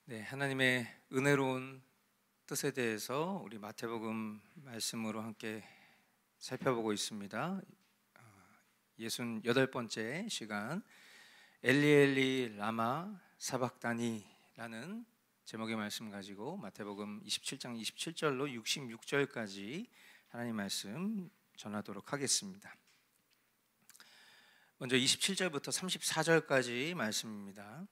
네, 하나님의 은혜로운 뜻에 대해서 우리 마태복음 말씀으로 함께 살펴보고 있습니다. 68번째 시간 엘리 엘리 라마 사박다니라는 제목의 말씀 가지고 마태복음 27장 27절로 66절까지 하나님 말씀 전하도록 하겠습니다. 먼저 27절부터 34절까지 말씀입니다.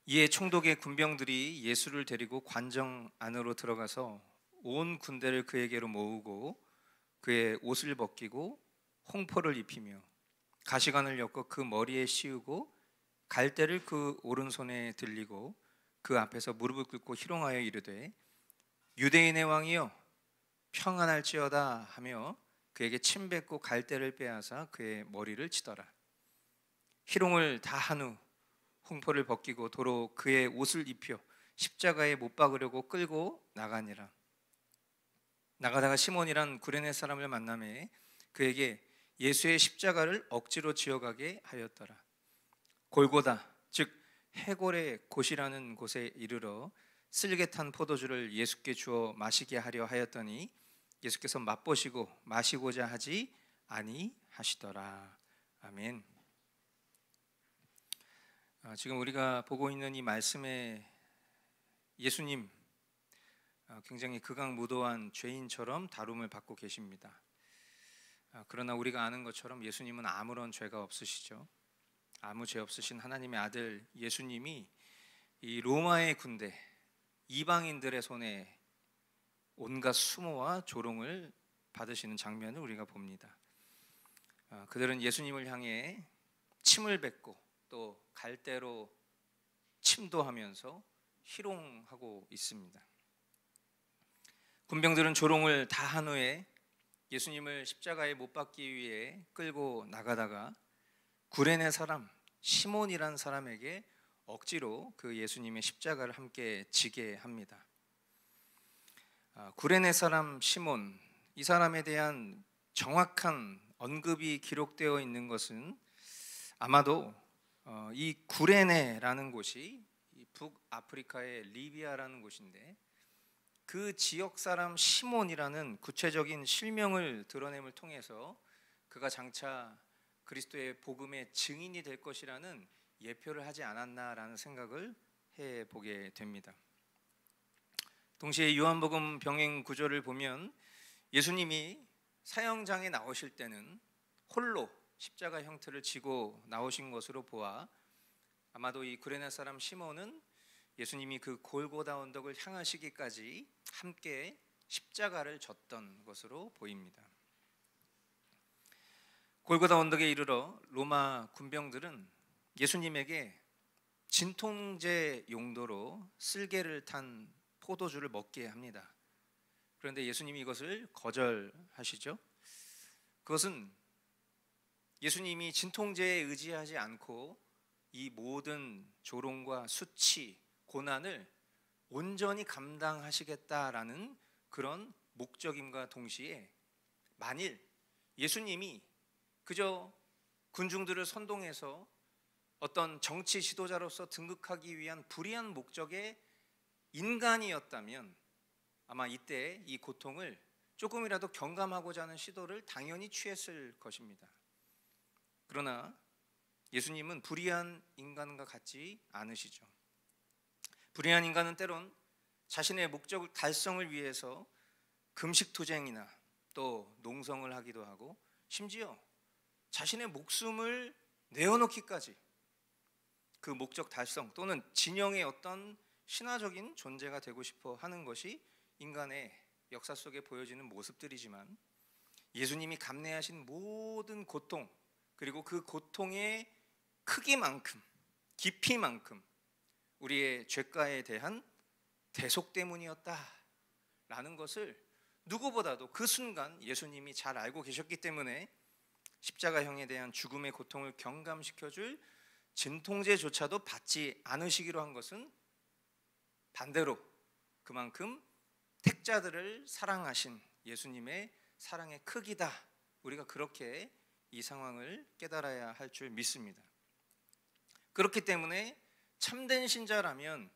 이에 총독의 군병들이 예수를 데리고 관정 안으로 들어가서 온 군대를 그에게로 모으고 그의 옷을 벗기고 홍포를 입히며 가시관을 엮어 그 머리에 씌우고 갈대를 그 오른손에 들리고 그 앞에서 무릎을 꿇고 희롱하여 이르되 유대인의 왕이여 평안할지어다 하며 그에게 침 뱉고 갈대를 빼앗아 그의 머리를 치더라. 희롱을 다 한 후 홍포를 벗기고 도로 그의 옷을 입혀 십자가에 못 박으려고 끌고 나가니라. 나가다가 시몬이란 구레네 사람을 만나매 그에게 예수의 십자가를 억지로 지어가게 하였더라. 골고다 즉 해골의 곳이라는 곳에 이르러 쓸개 탄 포도주를 예수께 주어 마시게 하려 하였더니 예수께서 맛보시고 마시고자 하지 아니하시더라. 아멘. 지금 우리가 보고 있는 이 말씀에 예수님 굉장히 극악무도한 죄인처럼 다룸을 받고 계십니다. 그러나 우리가 아는 것처럼 예수님은 아무런 죄가 없으시죠. 아무 죄 없으신 하나님의 아들 예수님이 이 로마의 군대 이방인들의 손에 온갖 수모와 조롱을 받으시는 장면을 우리가 봅니다. 그들은 예수님을 향해 침을 뱉고 또 갈대로 침도하면서 희롱하고 있습니다. 군병들은 조롱을 다 한 후에 예수님을 십자가에 못 박기 위해 끌고 나가다가 구레네 사람 시몬이란 사람에게 억지로 그 예수님의 십자가를 함께 지게 합니다. 구레네 사람 시몬, 이 사람에 대한 정확한 언급이 기록되어 있는 것은 아마도 이 구레네라는 곳이 북아프리카의 리비아라는 곳인데 그 지역 사람 시몬이라는 구체적인 실명을 드러냄을 통해서 그가 장차 그리스도의 복음의 증인이 될 것이라는 예표를 하지 않았나라는 생각을 해보게 됩니다. 동시에 요한복음 병행 구조를 보면 예수님이 사형장에 나오실 때는 홀로 십자가 형태를 지고 나오신 것으로 보아 아마도 이 구레네 사람 시몬은 예수님이 그 골고다 언덕을 향하시기까지 함께 십자가를 졌던 것으로 보입니다. 골고다 언덕에 이르러 로마 군병들은 예수님에게 진통제 용도로 쓸개를 탄 포도주를 먹게 합니다. 그런데 예수님이 이것을 거절하시죠. 그것은 예수님이 진통제에 의지하지 않고 이 모든 조롱과 수치, 고난을 온전히 감당하시겠다라는 그런 목적임과 동시에 만일 예수님이 그저 군중들을 선동해서 어떤 정치 지도자로서 등극하기 위한 불의한 목적의 인간이었다면 아마 이때 이 고통을 조금이라도 경감하고자 하는 시도를 당연히 취했을 것입니다. 그러나 예수님은 불의한 인간과 같지 않으시죠. 불의한 인간은 때론 자신의 목적 달성을 위해서 금식투쟁이나 또 농성을 하기도 하고 심지어 자신의 목숨을 내어놓기까지 그 목적 달성 또는 진영의 어떤 신화적인 존재가 되고 싶어 하는 것이 인간의 역사 속에 보여지는 모습들이지만 예수님이 감내하신 모든 고통 그리고 그 고통의 크기만큼 깊이만큼 우리의 죄가에 대한 대속 때문이었다라는 것을 누구보다도 그 순간 예수님이 잘 알고 계셨기 때문에 십자가형에 대한 죽음의 고통을 경감시켜줄 진통제조차도 받지 않으시기로 한 것은 반대로 그만큼 택자들을 사랑하신 예수님의 사랑의 크기다. 우리가 그렇게 이 상황을 깨달아야 할 줄 믿습니다. 그렇기 때문에 참된 신자라면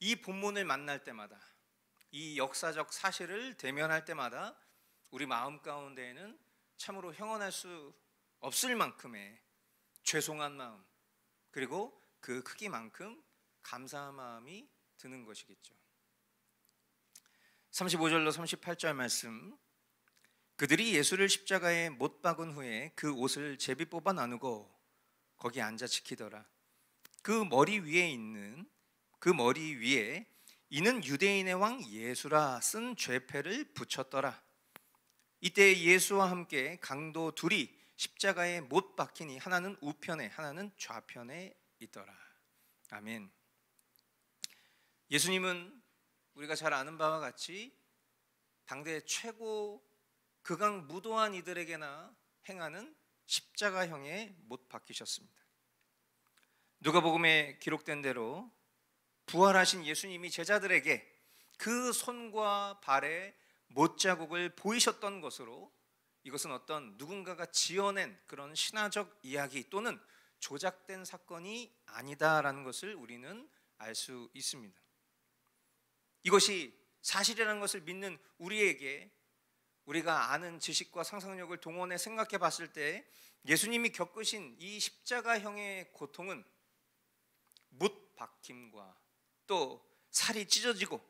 이 본문을 만날 때마다, 이 역사적 사실을 대면할 때마다 우리 마음 가운데에는 참으로 형언할 수 없을 만큼의 죄송한 마음, 그리고 그 크기만큼 감사한 마음이 드는 것이겠죠. 35절로 38절 말씀, 그들이 예수를 십자가에 못 박은 후에 그 옷을 제비 뽑아 나누고 거기 앉아 지키더라. 그 머리 위에 이는 유대인의 왕 예수라 쓴 죄패를 붙였더라. 이때 예수와 함께 강도 둘이 십자가에 못 박히니 하나는 우편에 하나는 좌편에 있더라. 아멘. 예수님은 우리가 잘 아는 바와 같이 당대 최고 극악무도한 이들에게나 행하는 십자가형에 못 박히셨습니다. 누가복음에 기록된 대로 부활하신 예수님이 제자들에게 그 손과 발에 못자국을 보이셨던 것으로 이것은 어떤 누군가가 지어낸 그런 신화적 이야기 또는 조작된 사건이 아니다라는 것을 우리는 알 수 있습니다. 이것이 사실이라는 것을 믿는 우리에게 우리가 아는 지식과 상상력을 동원해 생각해 봤을 때 예수님이 겪으신 이 십자가형의 고통은 못 박힘과 또 살이 찢어지고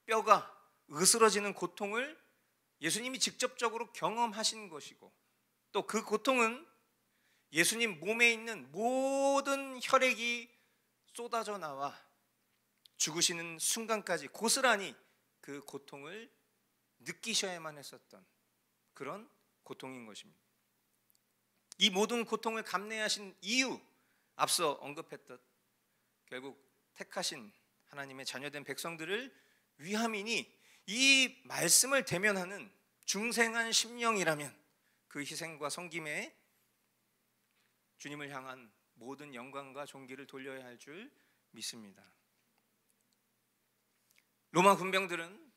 뼈가 으스러지는 고통을 예수님이 직접적으로 경험하신 것이고, 또 그 고통은 예수님 몸에 있는 모든 혈액이 쏟아져 나와 죽으시는 순간까지 고스란히 그 고통을 느끼셔야만 했었던 그런 고통인 것입니다. 이 모든 고통을 감내하신 이유, 앞서 언급했듯 결국 택하신 하나님의 자녀된 백성들을 위함이니 이 말씀을 대면하는 중생한 심령이라면 그 희생과 섬김에 주님을 향한 모든 영광과 존귀를 돌려야 할 줄 믿습니다. 로마 군병들은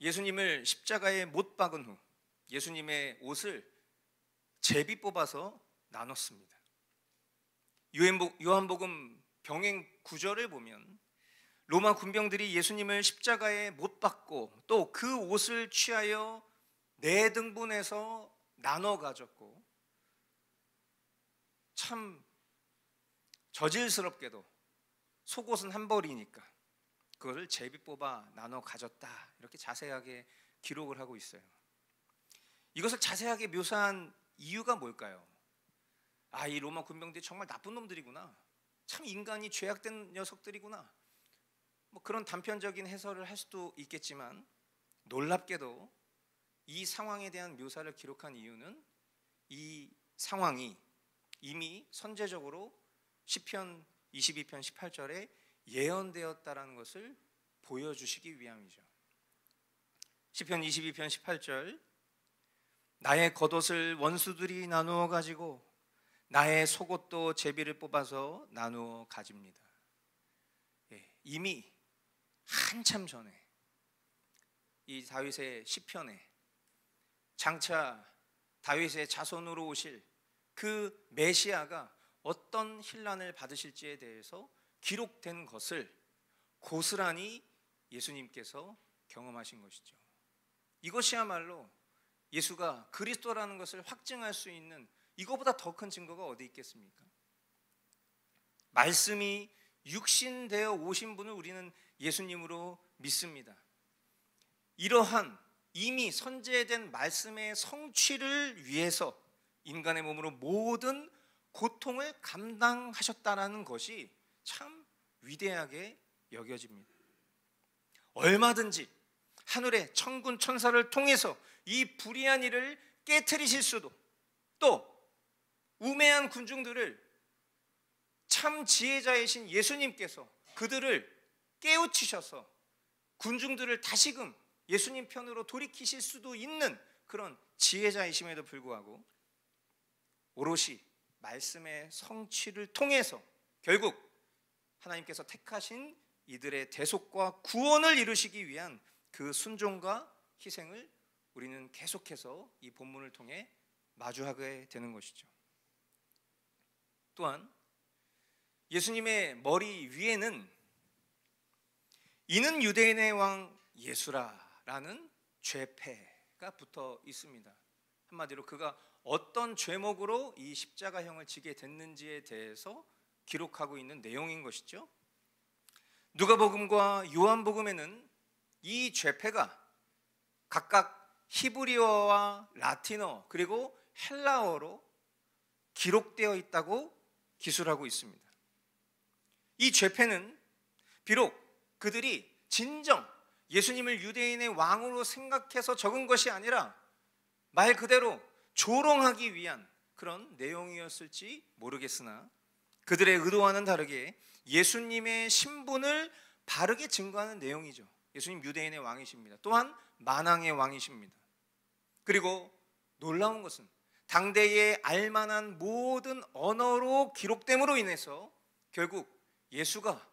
예수님을 십자가에 못 박은 후 예수님의 옷을 제비 뽑아서 나눴습니다. 요한복음 병행 구절을 보면 로마 군병들이 예수님을 십자가에 못 박고 또 그 옷을 취하여 네 등분해서 나눠 가졌고, 참 저질스럽게도 속옷은 한 벌이니까 그거를 제비 뽑아 나눠 가졌다, 이렇게 자세하게 기록을 하고 있어요. 이것을 자세하게 묘사한 이유가 뭘까요? 이 로마 군병들이 정말 나쁜 놈들이구나, 참 인간이 죄악된 녀석들이구나, 그런 단편적인 해설을 할 수도 있겠지만, 놀랍게도 이 상황에 대한 묘사를 기록한 이유는 이 상황이 이미 선제적으로 시편 22편 18절에 예언되었다라는 것을 보여주시기 위함이죠. 시편 22편 18절, 나의 겉옷을 원수들이 나누어 가지고 나의 속옷도 제비를 뽑아서 나누어 가집니다. 이미 한참 전에 이 다윗의 시편에 장차 다윗의 자손으로 오실 그 메시아가 어떤 환난을 받으실지에 대해서 기록된 것을 고스란히 예수님께서 경험하신 것이죠. 이것이야말로 예수가 그리스도라는 것을 확증할 수 있는 이거보다 더 큰 증거가 어디 있겠습니까? 말씀이 육신되어 오신 분을 우리는 예수님으로 믿습니다. 이러한 이미 선제된 말씀의 성취를 위해서 인간의 몸으로 모든 고통을 감당하셨다라는 것이 참 위대하게 여겨집니다. 얼마든지 하늘의 천군 천사를 통해서 이 불의한 일을 깨트리실 수도, 또 우매한 군중들을 참 지혜자이신 예수님께서 그들을 깨우치셔서 군중들을 다시금 예수님 편으로 돌이키실 수도 있는 그런 지혜자이심에도 불구하고 오롯이 말씀의 성취를 통해서 결국 하나님께서 택하신 이들의 대속과 구원을 이루시기 위한 그 순종과 희생을 우리는 계속해서 이 본문을 통해 마주하게 되는 것이죠. 또한 예수님의 머리 위에는 이는 유대인의 왕 예수라라는 죄패가 붙어 있습니다. 한마디로 그가 어떤 죄목으로 이 십자가형을 지게 됐는지에 대해서 기록하고 있는 내용인 것이죠. 누가복음과 요한복음에는 이 죄패가 각각 히브리어와 라틴어 그리고 헬라어로 기록되어 있다고 기술하고 있습니다. 이 죄패는 비록 그들이 진정 예수님을 유대인의 왕으로 생각해서 적은 것이 아니라 말 그대로 조롱하기 위한 그런 내용이었을지 모르겠으나 그들의 의도와는 다르게 예수님의 신분을 바르게 증거하는 내용이죠. 예수님 유대인의 왕이십니다. 또한 만왕의 왕이십니다. 그리고 놀라운 것은 당대에 알만한 모든 언어로 기록됨으로 인해서 결국 예수가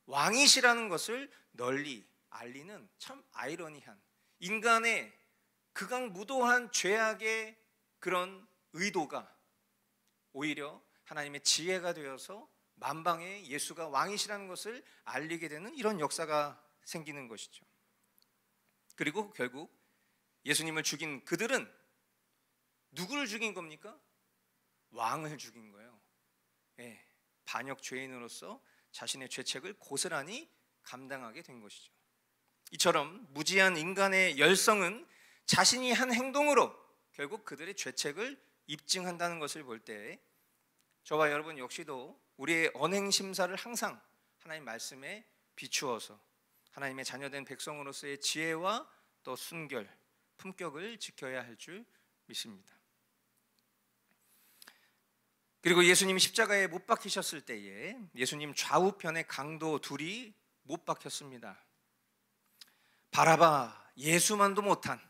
왕이시라는 것을 널리 알리는 참 아이러니한 인간의 극악무도한 죄악의 그런 의도가 오히려 하나님의 지혜가 되어서 만방에 예수가 왕이시라는 것을 알리게 되는 이런 역사가 생기는 것이죠. 그리고 결국 예수님을 죽인 그들은 누구를 죽인 겁니까? 왕을 죽인 거예요. 예, 반역 죄인으로서 자신의 죄책을 고스란히 감당하게 된 것이죠. 이처럼 무지한 인간의 열성은 자신이 한 행동으로 결국 그들의 죄책을 입증한다는 것을 볼 때 저와 여러분 역시도 우리의 언행 심사를 항상 하나님 말씀에 비추어서 하나님의 자녀된 백성으로서의 지혜와 또 순결, 품격을 지켜야 할 줄 믿습니다. 그리고 예수님이 십자가에 못 박히셨을 때에 예수님 좌우편에 강도 둘이 못 박혔습니다. 바라바 예수만도 못한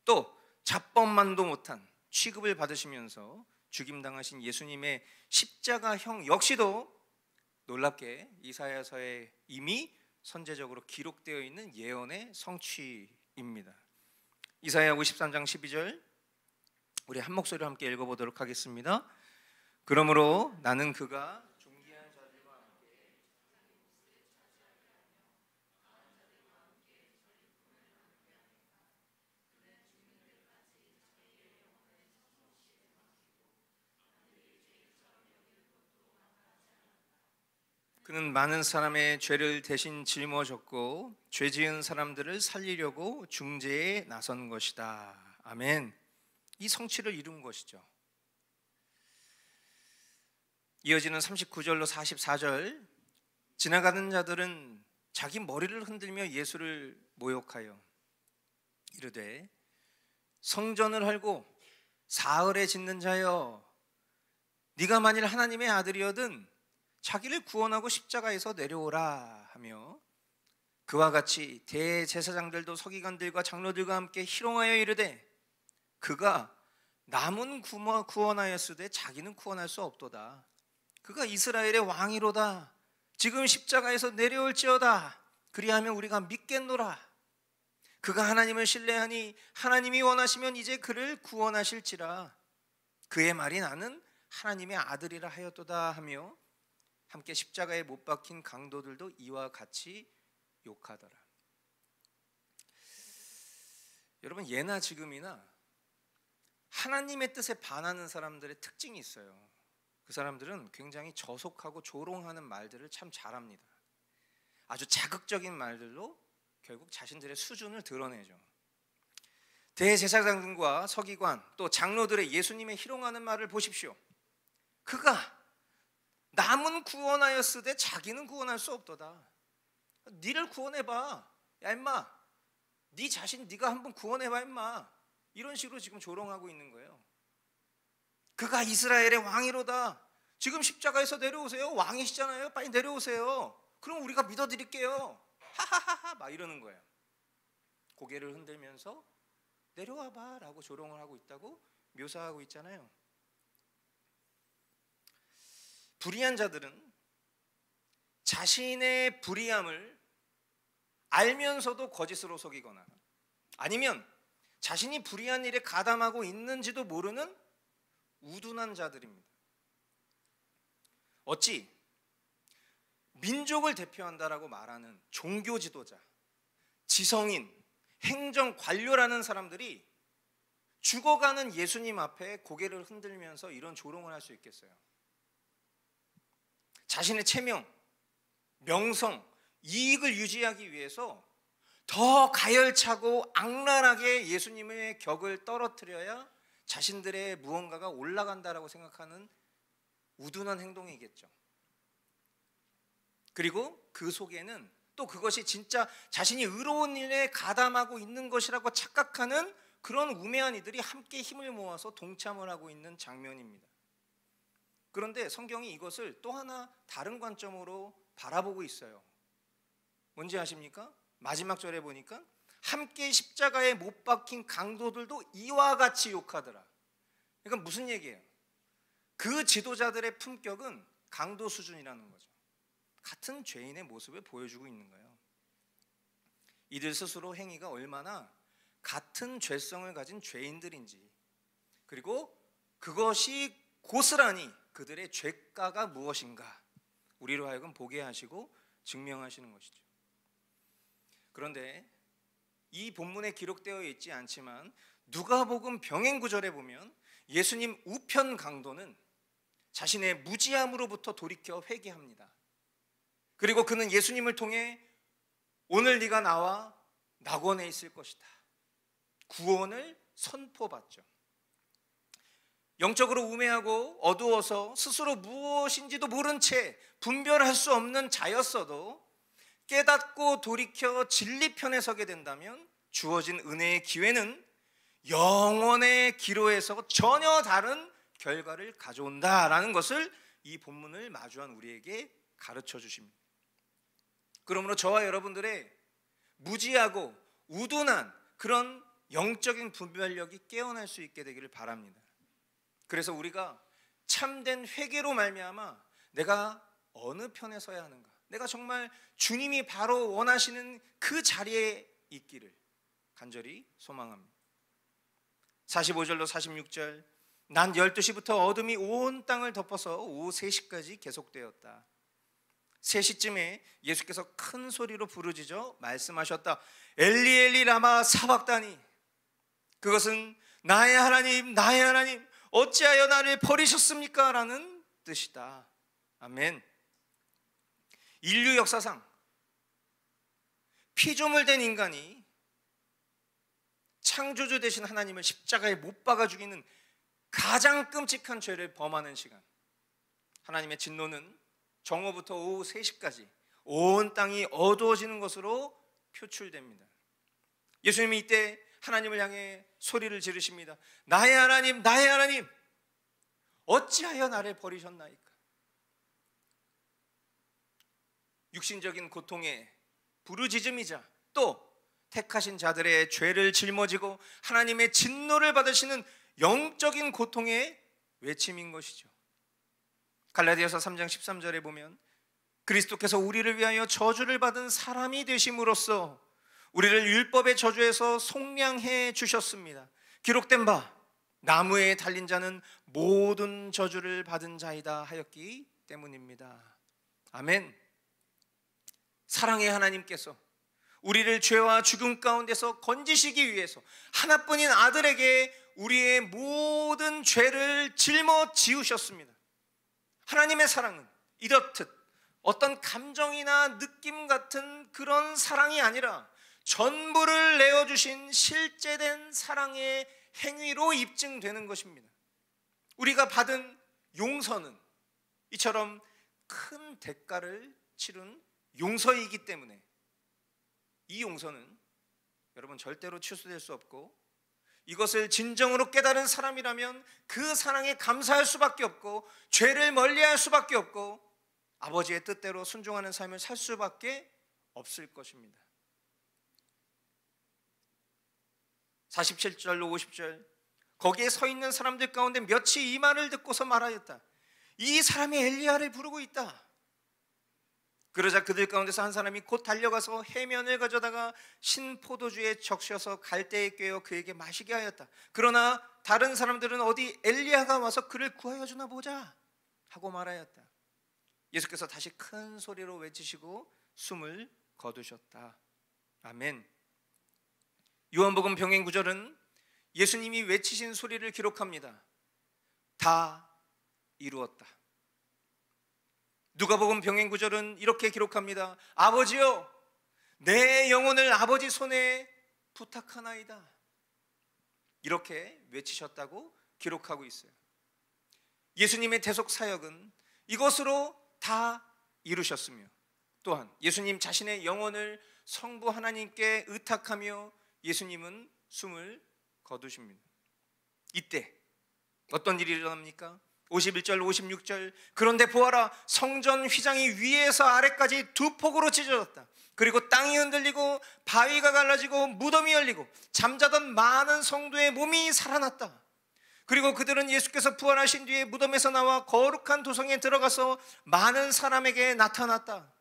또 잡범만도 못한 취급을 받으시면서 죽임당하신 예수님의 십자가형 역시도 놀랍게 이사야서에 이미 선제적으로 기록되어 있는 예언의 성취입니다. 이사야 53장 12절 우리 한 목소리로 함께 읽어보도록 하겠습니다. 그러므로 나는 그가 존귀한 자들과 함께 그는 많은 사람의 죄를 대신 짊어졌고 죄 지은 사람들을 살리려고 중재에 나선 것이다. 아멘. 이 성취를 이룬 것이죠. 이어지는 39절로 44절 지나가는 자들은 자기 머리를 흔들며 예수를 모욕하여 이르되 성전을 헐고 사흘에 짓는 자여 네가 만일 하나님의 아들이거든 자기를 구원하고 십자가에서 내려오라 하며 그와 같이 대제사장들도 서기관들과 장로들과 함께 희롱하여 이르되 그가 남은 구원하였으되 자기는 구원할 수 없도다. 그가 이스라엘의 왕이로다. 지금 십자가에서 내려올지어다. 그리하면 우리가 믿겠노라. 그가 하나님을 신뢰하니 하나님이 원하시면 이제 그를 구원하실지라. 그의 말이 나는 하나님의 아들이라 하였도다 하며 함께 십자가에 못 박힌 강도들도 이와 같이 욕하더라. 여러분 예나 지금이나 하나님의 뜻에 반하는 사람들의 특징이 있어요. 그 사람들은 굉장히 저속하고 조롱하는 말들을 참 잘합니다. 아주 자극적인 말들로 결국 자신들의 수준을 드러내죠. 대제사장들과 서기관 또 장로들의 예수님의 희롱하는 말을 보십시오. 그가 남은 구원하였으되 자기는 구원할 수 없도다. 니를 구원해봐. 야 임마 네 자신 네가 한번 구원해봐 임마. 이런 식으로 지금 조롱하고 있는 거예요. 그가 이스라엘의 왕이로다. 지금 십자가에서 내려오세요. 왕이시잖아요. 빨리 내려오세요. 그럼 우리가 믿어드릴게요. 하하하하 막 이러는 거예요. 고개를 흔들면서 내려와봐 라고 조롱을 하고 있다고 묘사하고 있잖아요. 불의한 자들은 자신의 불의함을 알면서도 거짓으로 속이거나 아니면 자신이 불의한 일에 가담하고 있는지도 모르는 우둔한 자들입니다. 어찌 민족을 대표한다라고 말하는 종교 지도자, 지성인, 행정 관료라는 사람들이 죽어가는 예수님 앞에 고개를 흔들면서 이런 조롱을 할 수 있겠어요? 자신의 체명, 명성, 이익을 유지하기 위해서 더 가열차고 악랄하게 예수님의 격을 떨어뜨려야 자신들의 무언가가 올라간다라고 생각하는 우둔한 행동이겠죠. 그리고 그 속에는 또 그것이 진짜 자신이 의로운 일에 가담하고 있는 것이라고 착각하는 그런 우매한 이들이 함께 힘을 모아서 동참을 하고 있는 장면입니다. 그런데 성경이 이것을 또 하나 다른 관점으로 바라보고 있어요. 뭔지 아십니까? 마지막 절에 보니까 함께 십자가에 못 박힌 강도들도 이와 같이 욕하더라. 이건 무슨 얘기예요? 그 지도자들의 품격은 강도 수준이라는 거죠. 같은 죄인의 모습을 보여주고 있는 거예요. 이들 스스로 행위가 얼마나 같은 죄성을 가진 죄인들인지, 그리고 그것이 고스란히 그들의 죄가가 무엇인가 우리로 하여금 보게 하시고 증명하시는 것이죠. 그런데 이 본문에 기록되어 있지 않지만 누가복음 병행 구절에 보면 예수님 우편 강도는 자신의 무지함으로부터 돌이켜 회개합니다. 그리고 그는 예수님을 통해 오늘 네가 나와 낙원에 있을 것이다, 구원을 선포받죠. 영적으로 우매하고 어두워서 스스로 무엇인지도 모른 채 분별할 수 없는 자였어도 깨닫고 돌이켜 진리 편에 서게 된다면 주어진 은혜의 기회는 영원의 기로에서 전혀 다른 결과를 가져온다라는 것을 이 본문을 마주한 우리에게 가르쳐 주십니다. 그러므로 저와 여러분들의 무지하고 우둔한 그런 영적인 분별력이 깨어날 수 있게 되기를 바랍니다. 그래서 우리가 참된 회개로 말미암아 내가 어느 편에 서야 하는가, 내가 정말 주님이 바로 원하시는 그 자리에 있기를 간절히 소망합니다. 45절로 46절, 난 12시부터 어둠이 온 땅을 덮어서 오후 3시까지 계속되었다. 3시쯤에 예수께서 큰 소리로 부르짖어 말씀하셨다. 엘리 엘리 라마 사박다니. 그것은 나의 하나님 나의 하나님 어찌하여 나를 버리셨습니까? 라는 뜻이다. 아멘. 인류 역사상 피조물 된 인간이 창조주 되신 하나님을 십자가에 못 박아 죽이는 가장 끔찍한 죄를 범하는 시간, 하나님의 진노는 정오부터 오후 3시까지 온 땅이 어두워지는 것으로 표출됩니다. 예수님이 이때 하나님을 향해 소리를 지르십니다. 나의 하나님 나의 하나님 어찌하여 나를 버리셨나이까. 육신적인 고통의 부르짖음이자 또 택하신 자들의 죄를 짊어지고 하나님의 진노를 받으시는 영적인 고통의 외침인 것이죠. 갈라디아서 3장 13절에 보면 그리스도께서 우리를 위하여 저주를 받은 사람이 되심으로써 우리를 율법의 저주에서 속량해 주셨습니다. 기록된 바 나무에 달린 자는 모든 저주를 받은 자이다 하였기 때문입니다. 아멘. 사랑의 하나님께서 우리를 죄와 죽음 가운데서 건지시기 위해서 하나뿐인 아들에게 우리의 모든 죄를 짊어지우셨습니다. 하나님의 사랑은 이렇듯 어떤 감정이나 느낌 같은 그런 사랑이 아니라 전부를 내어주신 실제된 사랑의 행위로 입증되는 것입니다. 우리가 받은 용서는 이처럼 큰 대가를 치른 용서이기 때문에 이 용서는 여러분 절대로 취소될 수 없고, 이것을 진정으로 깨달은 사람이라면 그 사랑에 감사할 수밖에 없고 죄를 멀리할 수밖에 없고 아버지의 뜻대로 순종하는 삶을 살 수밖에 없을 것입니다. 47절로 50절, 거기에 서 있는 사람들 가운데 몇이 이 말을 듣고서 말하였다. 이 사람이 엘리야를 부르고 있다. 그러자 그들 가운데서 한 사람이 곧 달려가서 해면을 가져다가 신포도주에 적셔서 갈대에 꿰어 그에게 마시게 하였다. 그러나 다른 사람들은 어디 엘리야가 와서 그를 구하여 주나 보자 하고 말하였다. 예수께서 다시 큰 소리로 외치시고 숨을 거두셨다. 아멘. 요한복음 병행 구절은 예수님이 외치신 소리를 기록합니다. 다 이루었다. 누가복음 병행 구절은 이렇게 기록합니다. 아버지여, 내 영혼을 아버지 손에 부탁하나이다. 이렇게 외치셨다고 기록하고 있어요. 예수님의 대속 사역은 이것으로 다 이루셨으며, 또한 예수님 자신의 영혼을 성부 하나님께 의탁하며 예수님은 숨을 거두십니다. 이때 어떤 일이 일어납니까? 51절 56절, 그런데 보아라, 성전 휘장이 위에서 아래까지 두 폭으로 찢어졌다. 그리고 땅이 흔들리고 바위가 갈라지고 무덤이 열리고 잠자던 많은 성도의 몸이 살아났다. 그리고 그들은 예수께서 부활하신 뒤에 무덤에서 나와 거룩한 도성에 들어가서 많은 사람에게 나타났다.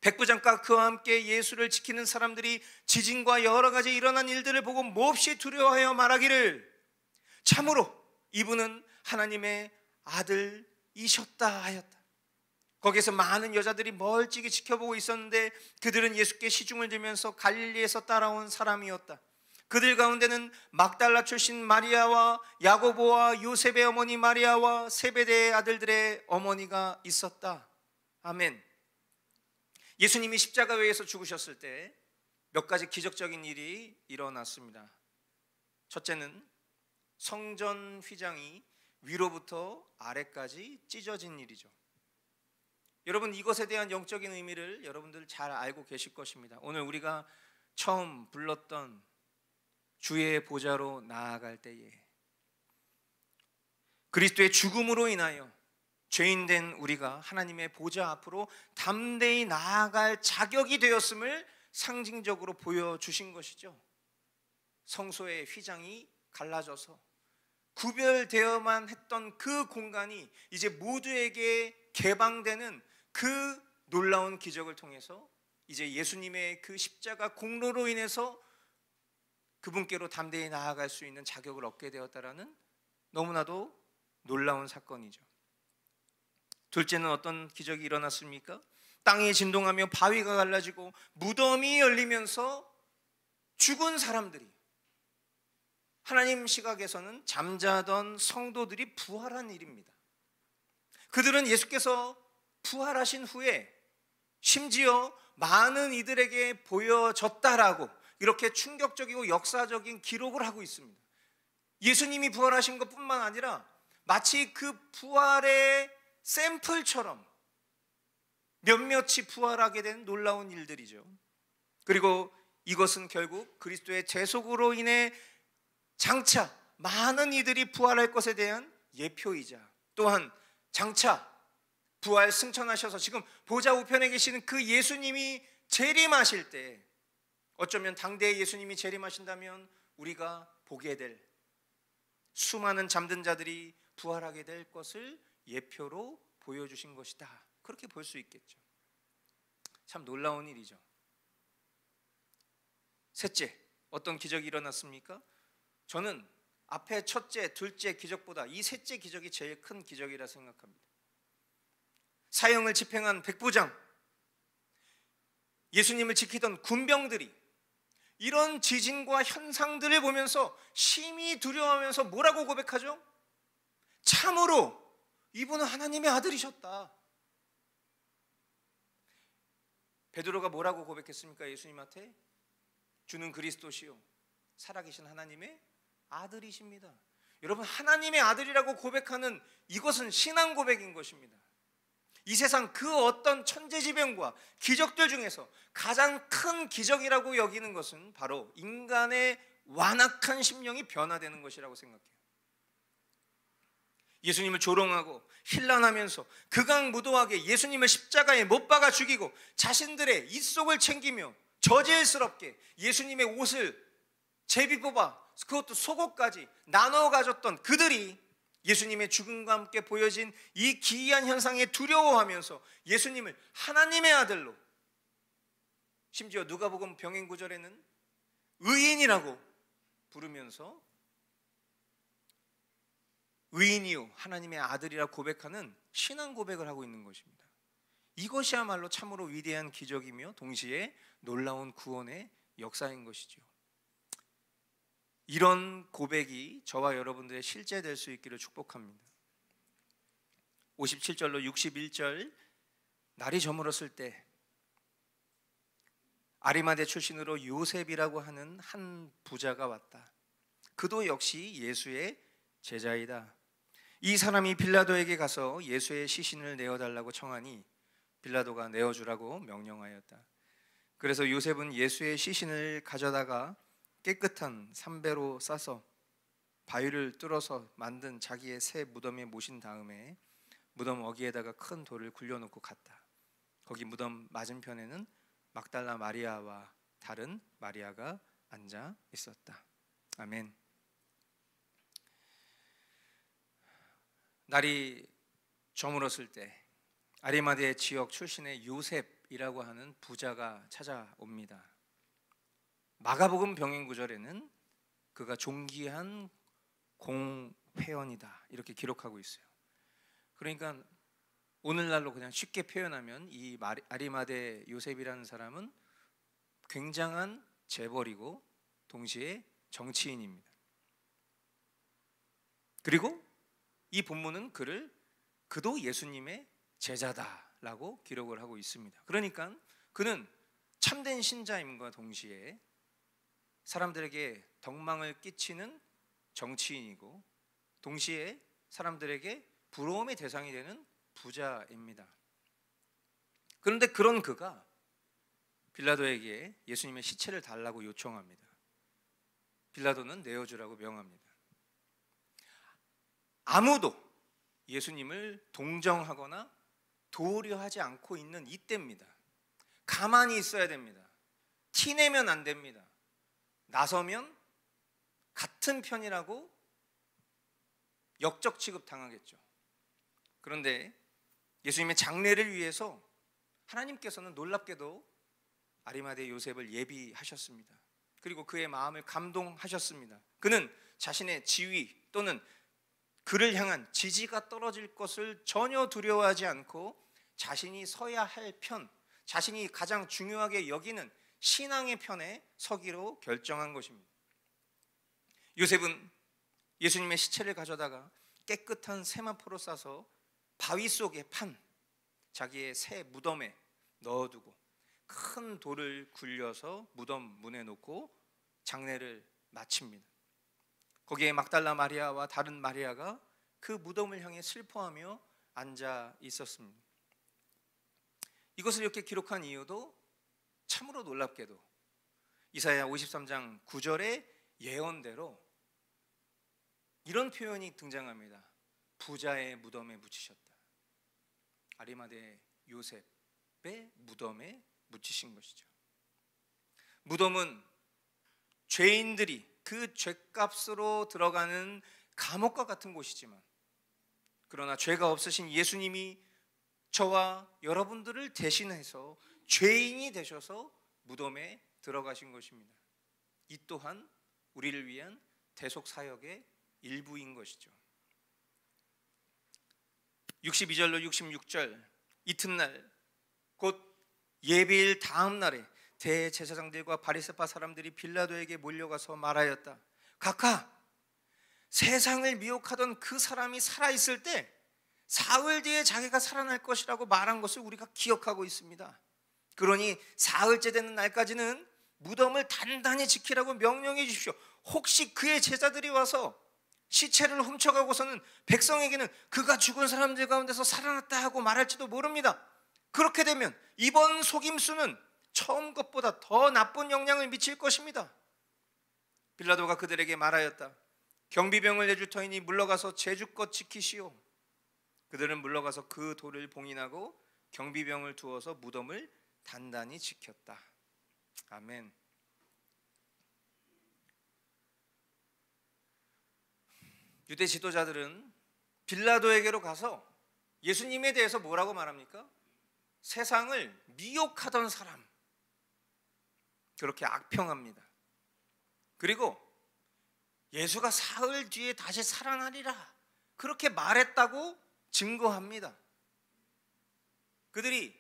백부장과 그와 함께 예수를 지키는 사람들이 지진과 여러 가지 일어난 일들을 보고 몹시 두려워하여 말하기를, 참으로 이분은 하나님의 아들이셨다 하였다. 거기에서 많은 여자들이 멀찍이 지켜보고 있었는데 그들은 예수께 시중을 들면서 갈릴리에서 따라온 사람이었다. 그들 가운데는 막달라 출신 마리아와 야고보와 요셉의 어머니 마리아와 세베대의 아들들의 어머니가 있었다. 아멘. 예수님이 십자가에서 죽으셨을 때 몇 가지 기적적인 일이 일어났습니다. 첫째는 성전 휘장이 위로부터 아래까지 찢어진 일이죠. 여러분, 이것에 대한 영적인 의미를 여러분들 잘 알고 계실 것입니다. 오늘 우리가 처음 불렀던 주의 보좌로 나아갈 때에 그리스도의 죽음으로 인하여 죄인된 우리가 하나님의 보좌 앞으로 담대히 나아갈 자격이 되었음을 상징적으로 보여주신 것이죠. 성소의 휘장이 갈라져서 구별되어만 했던 그 공간이 이제 모두에게 개방되는 그 놀라운 기적을 통해서 이제 예수님의 그 십자가 공로로 인해서 그분께로 담대히 나아갈 수 있는 자격을 얻게 되었다라는 너무나도 놀라운 사건이죠. 둘째는 어떤 기적이 일어났습니까? 땅이 진동하며 바위가 갈라지고 무덤이 열리면서 죽은 사람들이, 하나님 시각에서는 잠자던 성도들이 부활한 일입니다. 그들은 예수께서 부활하신 후에 심지어 많은 이들에게 보여졌다라고 이렇게 충격적이고 역사적인 기록을 하고 있습니다. 예수님이 부활하신 것뿐만 아니라 마치 그 부활의 샘플처럼 몇몇이 부활하게 된 놀라운 일들이죠. 그리고 이것은 결국 그리스도의 재속으로 인해 장차 많은 이들이 부활할 것에 대한 예표이자, 또한 장차 부활 승천하셔서 지금 보좌 우편에 계시는 그 예수님이 재림하실 때, 어쩌면 당대의 예수님이 재림하신다면 우리가 보게 될 수많은 잠든 자들이 부활하게 될 것을 예표로 보여주신 것이다, 그렇게 볼 수 있겠죠. 참 놀라운 일이죠. 셋째, 어떤 기적이 일어났습니까? 저는 앞에 첫째, 둘째 기적보다 이 셋째 기적이 제일 큰 기적이라 생각합니다. 사형을 집행한 백부장, 예수님을 지키던 군병들이 이런 지진과 현상들을 보면서 심히 두려워하면서 뭐라고 고백하죠? 참으로 이분은 하나님의 아들이셨다. 베드로가 뭐라고 고백했습니까? 예수님한테, 주는 그리스도시요 살아계신 하나님의 아들이십니다. 여러분, 하나님의 아들이라고 고백하는 이것은 신앙 고백인 것입니다. 이 세상 그 어떤 천재지변과 기적들 중에서 가장 큰 기적이라고 여기는 것은 바로 인간의 완악한 심령이 변화되는 것이라고 생각해요. 예수님을 조롱하고 힐난하면서 극악무도하게 예수님을 십자가에 못 박아 죽이고 자신들의 입속을 챙기며 저질스럽게 예수님의 옷을 제비 뽑아 그것도 속옷까지 나눠 가졌던 그들이 예수님의 죽음과 함께 보여진 이 기이한 현상에 두려워하면서 예수님을 하나님의 아들로, 심지어 누가복음 병행 구절에는 의인이라고 부르면서 의인이요 하나님의 아들이라 고백하는 신앙 고백을 하고 있는 것입니다. 이것이야말로 참으로 위대한 기적이며 동시에 놀라운 구원의 역사인 것이죠. 이런 고백이 저와 여러분들의 실제될 수 있기를 축복합니다. 57절로 61절, 날이 저물었을 때 아리마대 출신으로 요셉이라고 하는 한 부자가 왔다. 그도 역시 예수의 제자이다. 이 사람이 빌라도에게 가서 예수의 시신을 내어달라고 청하니 빌라도가 내어주라고 명령하였다. 그래서 요셉은 예수의 시신을 가져다가 깨끗한 삼배로 싸서 바위를 뚫어서 만든 자기의 새 무덤에 모신 다음에 무덤 어귀에다가 큰 돌을 굴려놓고 갔다. 거기 무덤 맞은편에는 막달라 마리아와 다른 마리아가 앉아 있었다. 아멘. 날이 저물었을 때 아리마대 지역 출신의 요셉이라고 하는 부자가 찾아옵니다. 마가복음 병행 구절에는 그가 존귀한 공회원이다 이렇게 기록하고 있어요. 그러니까 오늘날로 그냥 쉽게 표현하면 이 아리마대 요셉이라는 사람은 굉장한 재벌이고 동시에 정치인입니다. 그리고 이 본문은 그도 예수님의 제자다라고 기록을 하고 있습니다. 그러니까 그는 참된 신자임과 동시에 사람들에게 덕망을 끼치는 정치인이고 동시에 사람들에게 부러움의 대상이 되는 부자입니다. 그런데 그런 그가 빌라도에게 예수님의 시체를 달라고 요청합니다. 빌라도는 내어주라고 명합니다. 아무도 예수님을 동정하거나 도우려 하지 않고 있는 이때입니다. 가만히 있어야 됩니다. 티내면 안 됩니다. 나서면 같은 편이라고 역적 취급 당하겠죠. 그런데 예수님의 장례를 위해서 하나님께서는 놀랍게도 아리마대 요셉을 예비하셨습니다. 그리고 그의 마음을 감동하셨습니다. 그는 자신의 지위 또는 그를 향한 지지가 떨어질 것을 전혀 두려워하지 않고 자신이 서야 할 편, 자신이 가장 중요하게 여기는 신앙의 편에 서기로 결정한 것입니다. 요셉은 예수님의 시체를 가져다가 깨끗한 세마포로 싸서 바위 속에 판 자기의 새 무덤에 넣어두고 큰 돌을 굴려서 무덤 문에 놓고 장례를 마칩니다. 거기에 막달라 마리아와 다른 마리아가 그 무덤을 향해 슬퍼하며 앉아 있었습니다. 이것을 이렇게 기록한 이유도 참으로 놀랍게도 이사야 53장 9절의 예언대로 이런 표현이 등장합니다. 부자의 무덤에 묻히셨다. 아리마대 요셉의 무덤에 묻히신 것이죠. 무덤은 죄인들이 그 죄값으로 들어가는 감옥과 같은 곳이지만 그러나 죄가 없으신 예수님이 저와 여러분들을 대신해서 죄인이 되셔서 무덤에 들어가신 것입니다. 이 또한 우리를 위한 대속사역의 일부인 것이죠. 62절로 66절 이튿날 곧 예배일 다음 날에 대제사장들과 바리새파 사람들이 빌라도에게 몰려가서 말하였다. 각하, 세상을 미혹하던 그 사람이 살아있을 때 사흘 뒤에 자기가 살아날 것이라고 말한 것을 우리가 기억하고 있습니다. 그러니 사흘째 되는 날까지는 무덤을 단단히 지키라고 명령해 주십시오. 혹시 그의 제자들이 와서 시체를 훔쳐가고서는 백성에게는 그가 죽은 사람들 가운데서 살아났다 하고 말할지도 모릅니다. 그렇게 되면 이번 속임수는 처음 것보다 더 나쁜 영향을 미칠 것입니다. 빌라도가 그들에게 말하였다. 경비병을 내줄 터이니 물러가서 제주껏 지키시오. 그들은 물러가서 그 돌을 봉인하고 경비병을 두어서 무덤을 단단히 지켰다. 아멘. 유대 지도자들은 빌라도에게로 가서 예수님에 대해서 뭐라고 말합니까? 세상을 미혹하던 사람, 그렇게 악평합니다. 그리고 예수가 사흘 뒤에 다시 살아나리라 그렇게 말했다고 증거합니다. 그들이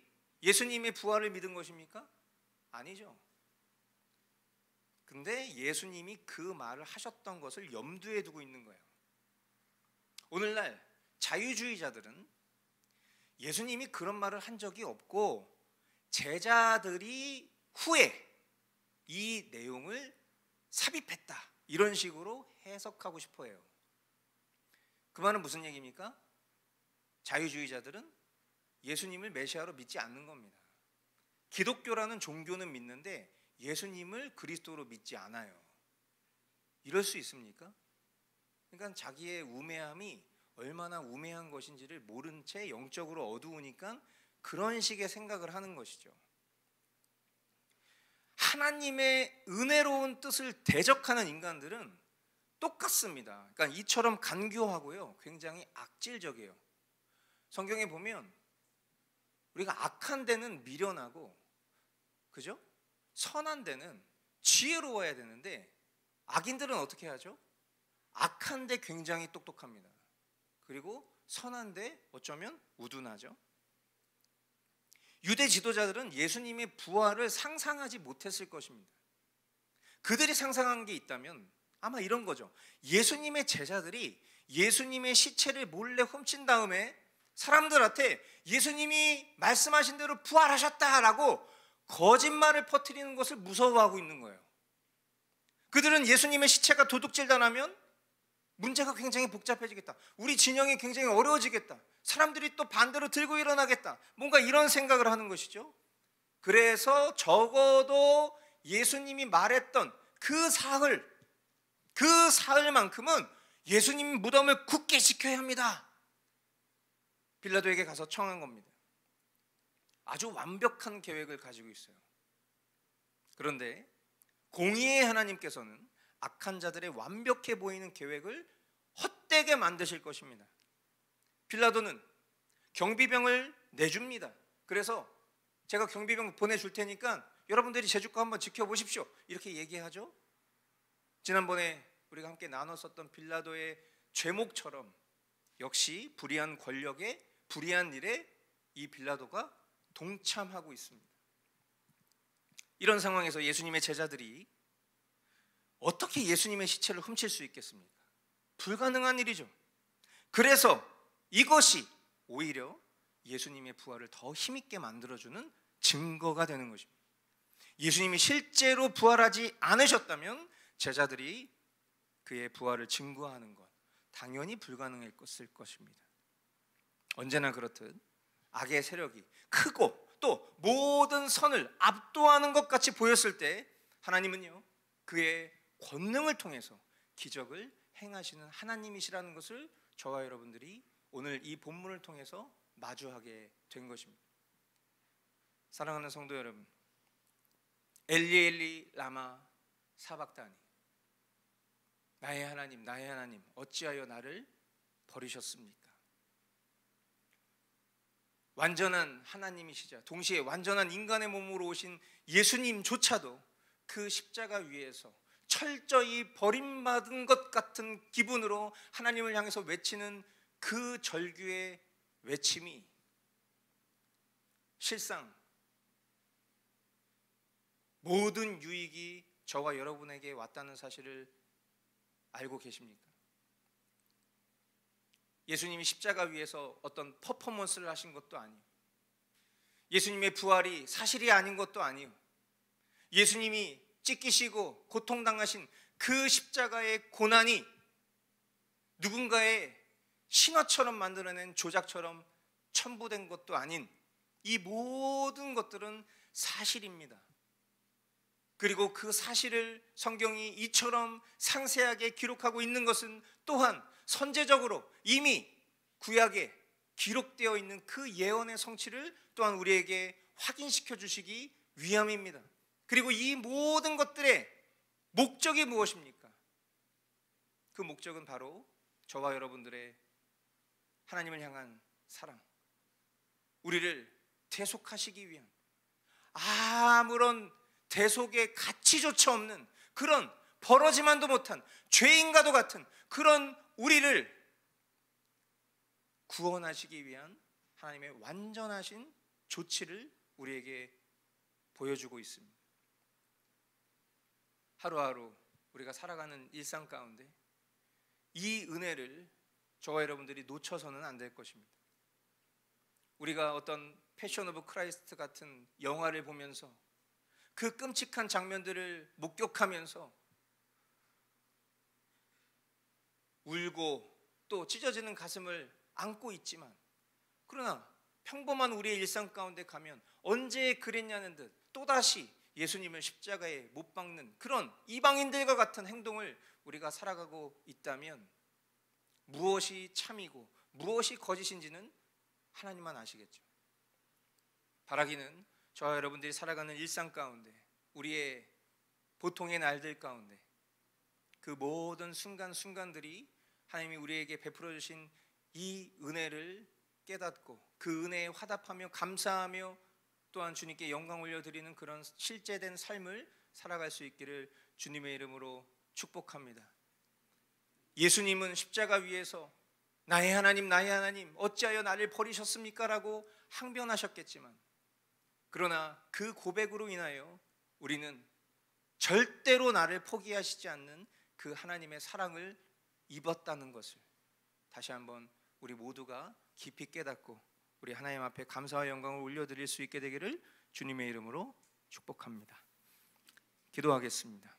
예수님의 부활을 믿은 것입니까? 아니죠. 근데 예수님이 그 말을 하셨던 것을 염두에 두고 있는 거예요. 오늘날 자유주의자들은 예수님이 그런 말을 한 적이 없고 제자들이 후에 이 내용을 삽입했다, 이런 식으로 해석하고 싶어 해요. 그 말은 무슨 얘기입니까? 자유주의자들은 예수님을 메시아로 믿지 않는 겁니다. 기독교라는 종교는 믿는데 예수님을 그리스도로 믿지 않아요. 이럴 수 있습니까? 그러니까 자기의 우매함이 얼마나 우매한 것인지를 모른 채 영적으로 어두우니까 그런 식의 생각을 하는 것이죠. 하나님의 은혜로운 뜻을 대적하는 인간들은 똑같습니다. 그러니까 이처럼 간교하고요, 굉장히 악질적이에요. 성경에 보면 우리가 악한 데는 미련하고, 그죠? 선한 데는 지혜로워야 되는데 악인들은 어떻게 하죠? 악한 데 굉장히 똑똑합니다. 그리고 선한 데 어쩌면 우둔하죠. 유대 지도자들은 예수님의 부활을 상상하지 못했을 것입니다. 그들이 상상한 게 있다면 아마 이런 거죠. 예수님의 제자들이 예수님의 시체를 몰래 훔친 다음에 사람들한테 예수님이 말씀하신 대로 부활하셨다라고 거짓말을 퍼뜨리는 것을 무서워하고 있는 거예요. 그들은 예수님의 시체가 도둑질당하면 문제가 굉장히 복잡해지겠다, 우리 진영이 굉장히 어려워지겠다, 사람들이 또 반대로 들고 일어나겠다, 뭔가 이런 생각을 하는 것이죠. 그래서 적어도 예수님이 말했던 그 사흘만큼은 예수님 무덤을 굳게 지켜야 합니다. 빌라도에게 가서 청한 겁니다. 아주 완벽한 계획을 가지고 있어요. 그런데 공의의 하나님께서는 악한 자들의 완벽해 보이는 계획을 헛되게 만드실 것입니다. 빌라도는 경비병을 내줍니다. 그래서 제가 경비병 보내줄 테니까 여러분들이 제주껏 한번 지켜보십시오, 이렇게 얘기하죠. 지난번에 우리가 함께 나눴었던 빌라도의 죄목처럼 역시 불의한 권력에, 불의한 일에 이 빌라도가 동참하고 있습니다. 이런 상황에서 예수님의 제자들이 어떻게 예수님의 시체를 훔칠 수 있겠습니까? 불가능한 일이죠. 그래서 이것이 오히려 예수님의 부활을 더 힘있게 만들어주는 증거가 되는 것입니다. 예수님이 실제로 부활하지 않으셨다면 제자들이 그의 부활을 증거하는 것 당연히 불가능했을 것입니다. 언제나 그렇듯 악의 세력이 크고 또 모든 선을 압도하는 것 같이 보였을 때 하나님은요, 그의 권능을 통해서 기적을 행하시는 하나님이시라는 것을 저와 여러분들이 오늘 이 본문을 통해서 마주하게 된 것입니다. 사랑하는 성도 여러분, 엘리 엘리 라마 사박다니, 나의 하나님 어찌하여 나를 버리셨습니까? 완전한 하나님이시자 동시에 완전한 인간의 몸으로 오신 예수님조차도 그 십자가 위에서 철저히 버림받은 것 같은 기분으로 하나님을 향해서 외치는 그 절규의 외침이 실상 모든 유익이 저와 여러분에게 왔다는 사실을 알고 계십니까? 예수님이 십자가 위에서 어떤 퍼포먼스를 하신 것도 아니에요. 예수님의 부활이 사실이 아닌 것도 아니에요. 예수님이 찢기시고 고통당하신 그 십자가의 고난이 누군가의 신화처럼 만들어낸 조작처럼 첨부된 것도 아닌 이 모든 것들은 사실입니다. 그리고 그 사실을 성경이 이처럼 상세하게 기록하고 있는 것은 또한 선제적으로 이미 구약에 기록되어 있는 그 예언의 성취를 또한 우리에게 확인시켜 주시기 위함입니다. 그리고 이 모든 것들의 목적이 무엇입니까? 그 목적은 바로 저와 여러분들의 하나님을 향한 사랑, 우리를 대속하시기 위한, 아무런 대속의 가치조차 없는 그런 벌어지만도 못한 죄인과도 같은 그런 우리를 구원하시기 위한 하나님의 완전하신 조치를 우리에게 보여주고 있습니다. 하루하루 우리가 살아가는 일상 가운데 이 은혜를 저와 여러분들이 놓쳐서는 안 될 것입니다. 우리가 어떤 패션 오브 크라이스트 같은 영화를 보면서 그 끔찍한 장면들을 목격하면서 울고 또 찢어지는 가슴을 안고 있지만, 그러나 평범한 우리의 일상 가운데 가면 언제 그랬냐는 듯 또다시 예수님을 십자가에 못 박는 그런 이방인들과 같은 행동을 우리가 살아가고 있다면 무엇이 참이고 무엇이 거짓인지는 하나님만 아시겠죠. 바라기는 저와 여러분들이 살아가는 일상 가운데, 우리의 보통의 날들 가운데 그 모든 순간순간들이 하나님이 우리에게 베풀어 주신 이 은혜를 깨닫고 그 은혜에 화답하며 감사하며 또한 주님께 영광 올려드리는 그런 실제된 삶을 살아갈 수 있기를 주님의 이름으로 축복합니다. 예수님은 십자가 위에서 나의 하나님 나의 하나님 어찌하여 나를 버리셨습니까? 라고 항변하셨겠지만, 그러나 그 고백으로 인하여 우리는 절대로 나를 포기하시지 않는 그 하나님의 사랑을 입었다는 것을 다시 한번 우리 모두가 깊이 깨닫고 우리 하나님 앞에 감사와 영광을 올려드릴 수 있게 되기를 주님의 이름으로 축복합니다. 기도하겠습니다.